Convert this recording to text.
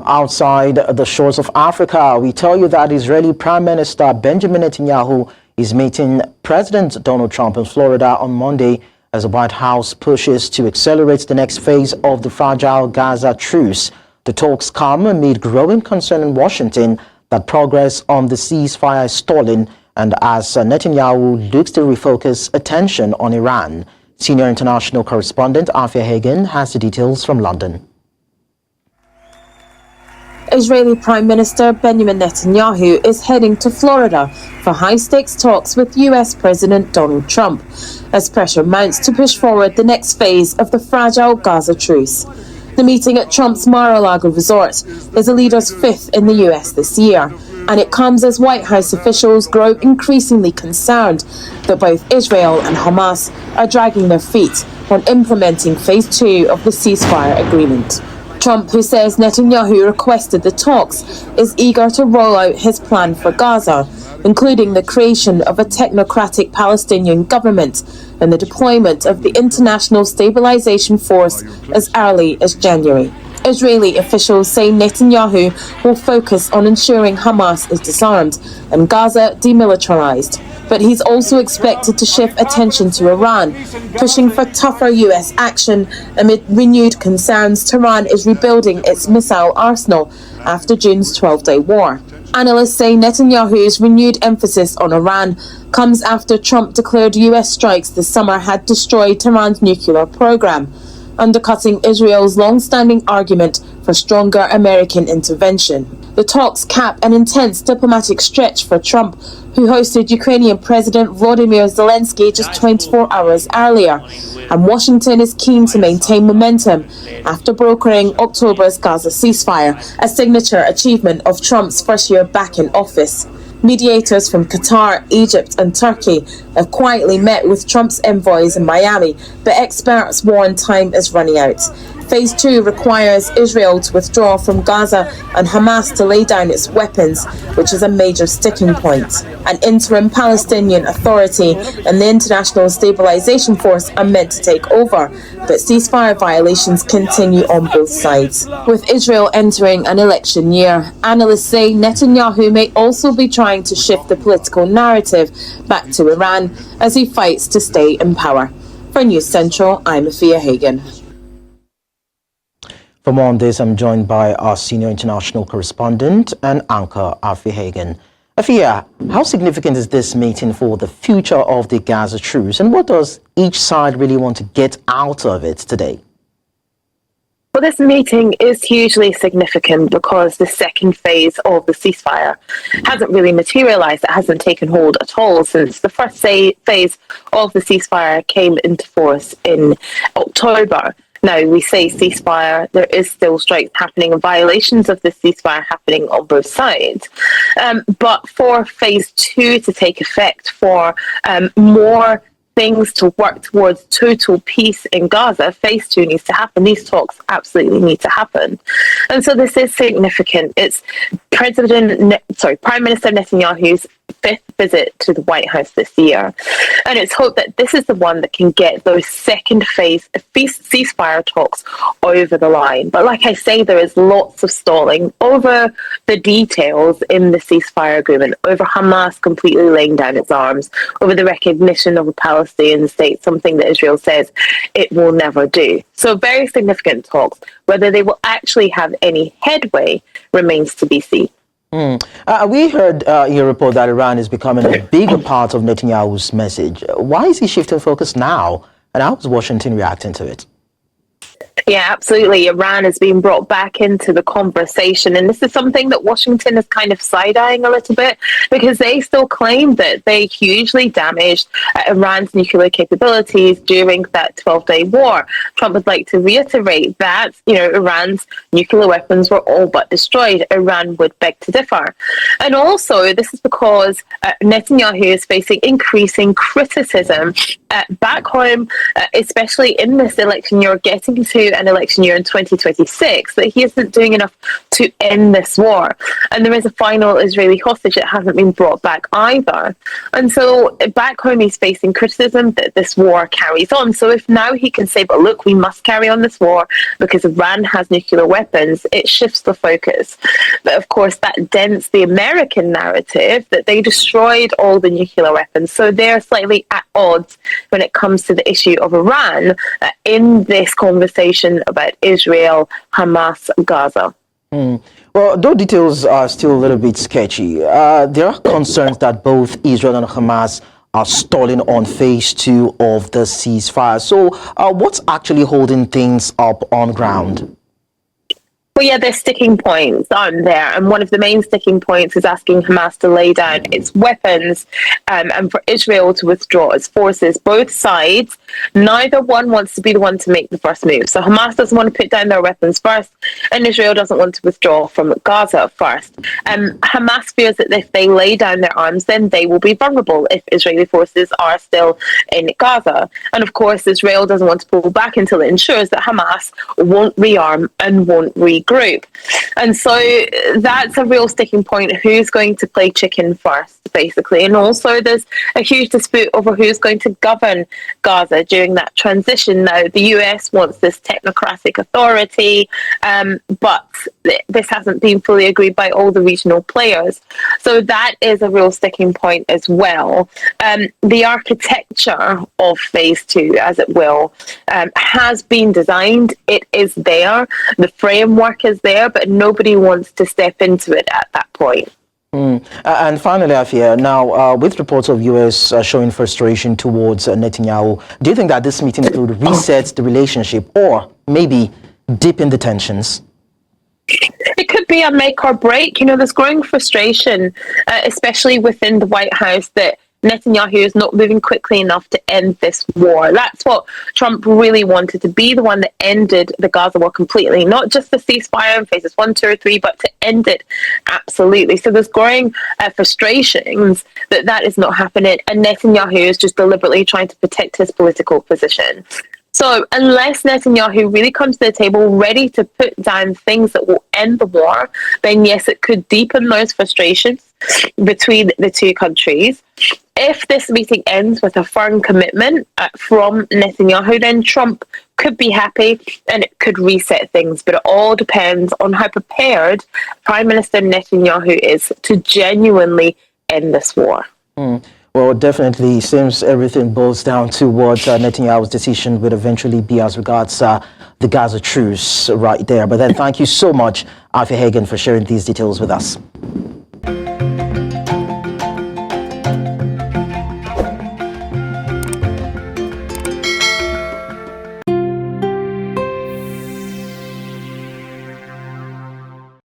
Outside the shores of Africa, we tell you that Israeli Prime Minister Benjamin Netanyahu is meeting President Donald Trump in Florida on Monday as the White House pushes to accelerate the next phase of the fragile Gaza Truce. The talks come amid growing concern in Washington that progress on the ceasefire is stalling, and as Netanyahu looks to refocus attention on Iran. Senior international correspondent Afua Hagan has the details from London. Israeli Prime Minister Benjamin Netanyahu is heading to Florida for high-stakes talks with US President Donald Trump as pressure mounts to push forward the next phase of the fragile Gaza Truce. The meeting at Trump's Mar-a-Lago resort is the leader's fifth in the US this year, and it comes as White House officials grow increasingly concerned that both Israel and Hamas are dragging their feet on implementing Phase 2 of the ceasefire agreement. Trump, who says Netanyahu requested the talks, is eager to roll out his plan for Gaza, including the creation of a technocratic Palestinian government and the deployment of the International Stabilization Force as early as January. Israeli officials say Netanyahu will focus on ensuring Hamas is disarmed and Gaza demilitarized. But he's also expected to shift attention to Iran, pushing for tougher US action amid renewed concerns Tehran is rebuilding its missile arsenal after June's 12-day war. Analysts say Netanyahu's renewed emphasis on Iran comes after Trump declared US strikes this summer had destroyed Tehran's nuclear program, undercutting Israel's long-standing argument for stronger American intervention. The talks cap an intense diplomatic stretch for Trump, who hosted Ukrainian President Volodymyr Zelensky just 24 hours earlier, and Washington is keen to maintain momentum after brokering October's Gaza ceasefire, a signature achievement of Trump's first year back in office. Mediators from Qatar, Egypt and Turkey have quietly met with Trump's envoys in Miami, but experts warn time is running out. Phase 2 requires Israel to withdraw from Gaza and Hamas to lay down its weapons, which is a major sticking point. An interim Palestinian Authority and the International Stabilization Force are meant to take over, but ceasefire violations continue on both sides. With Israel entering an election year, analysts say Netanyahu may also be trying to shift the political narrative back to Iran as he fights to stay in power. For News Central, I'm Afua Hagan. For more on this, I'm joined by our senior international correspondent and anchor, Afua Hagan. Afua, how significant is this meeting for the future of the Gaza Truce, and what does each side really want to get out of it today? Well, this meeting is hugely significant because the second phase of the ceasefire hasn't really materialized. It hasn't taken hold at all since the first phase of the ceasefire came into force in October. Now, we say ceasefire, there is still strikes happening and violations of the ceasefire happening on both sides. But for phase 2 to take effect, for more things to work towards total peace in Gaza, phase 2 needs to happen. These talks absolutely need to happen. And so this is significant. It's Prime Minister Netanyahu's fifth visit to the White House this year. And it's hoped that this is the one that can get those second phase ceasefire talks over the line. But like I say, there is lots of stalling over the details in the ceasefire agreement, over Hamas completely laying down its arms, over the recognition of a Palestinian state, something that Israel says it will never do. So very significant talks. Whether they will actually have any headway remains to be seen. We heard your report that Iran is becoming a bigger part of Netanyahu's message. Why is he shifting focus now, and how is Washington reacting to it? Yeah, absolutely. Iran is being brought back into the conversation. And this is something that Washington is kind of side-eyeing a little bit because they still claim that they hugely damaged Iran's nuclear capabilities during that 12-day war. Trump would like to reiterate that, Iran's nuclear weapons were all but destroyed. Iran would beg to differ. And also, this is because Netanyahu is facing increasing criticism back home, especially in this election. You're getting to get an election year in 2026, that he isn't doing enough to end this war. And there is a final Israeli hostage that hasn't been brought back either. And so back home, he's facing criticism that this war carries on. So if now he can say, but look, we must carry on this war because Iran has nuclear weapons, it shifts the focus. But of course, that dents the American narrative that they destroyed all the nuclear weapons. So they're slightly at odds when it comes to the issue of Iran in this conversation about Israel, Hamas, Gaza. Well, though details are still a little bit sketchy, there are concerns that both Israel and Hamas are stalling on phase 2 of the ceasefire. So what's actually holding things up on ground? Well, yeah, there's sticking points, aren't there? And one of the main sticking points is asking Hamas to lay down its weapons and for Israel to withdraw its forces. Both sides, neither one wants to be the one to make the first move. So Hamas doesn't want to put down their weapons first, and Israel doesn't want to withdraw from Gaza first. Hamas fears that if they lay down their arms, then they will be vulnerable if Israeli forces are still in Gaza. And of course, Israel doesn't want to pull back until it ensures that Hamas won't rearm and won't regroup. And so that's a real sticking point. Who's going to play chicken first, basically? And also there's a huge dispute over who's going to govern Gaza during that transition. Now, the US wants this technocratic authority, but this hasn't been fully agreed by all the regional players. So that is a real sticking point as well. The architecture of phase 2, as it will, has been designed. It is there. The framework is there, but nobody wants to step into it at that point. And finally, Afua, now with reports of US showing frustration towards Netanyahu, do you think that this meeting could reset the relationship or maybe deepen the tensions? It could be a make or break. You know, there's growing frustration, especially within the White House, that Netanyahu is not moving quickly enough to end this war. That's what Trump really wanted, to be the one that ended the Gaza war completely, not just the ceasefire in phases 1, 2, or 3, but to end it absolutely. So there's growing frustrations that is not happening, and Netanyahu is just deliberately trying to protect his political position. So unless Netanyahu really comes to the table ready to put down things that will end the war, then yes, it could deepen those frustrations between the two countries. If this meeting ends with a firm commitment from Netanyahu, then Trump could be happy and it could reset things. But it all depends on how prepared Prime Minister Netanyahu is to genuinely end this war. Well, definitely seems everything boils down to what Netanyahu's decision would eventually be as regards the Gaza Truce right there. But then thank you so much, Afua Hagan, for sharing these details with us.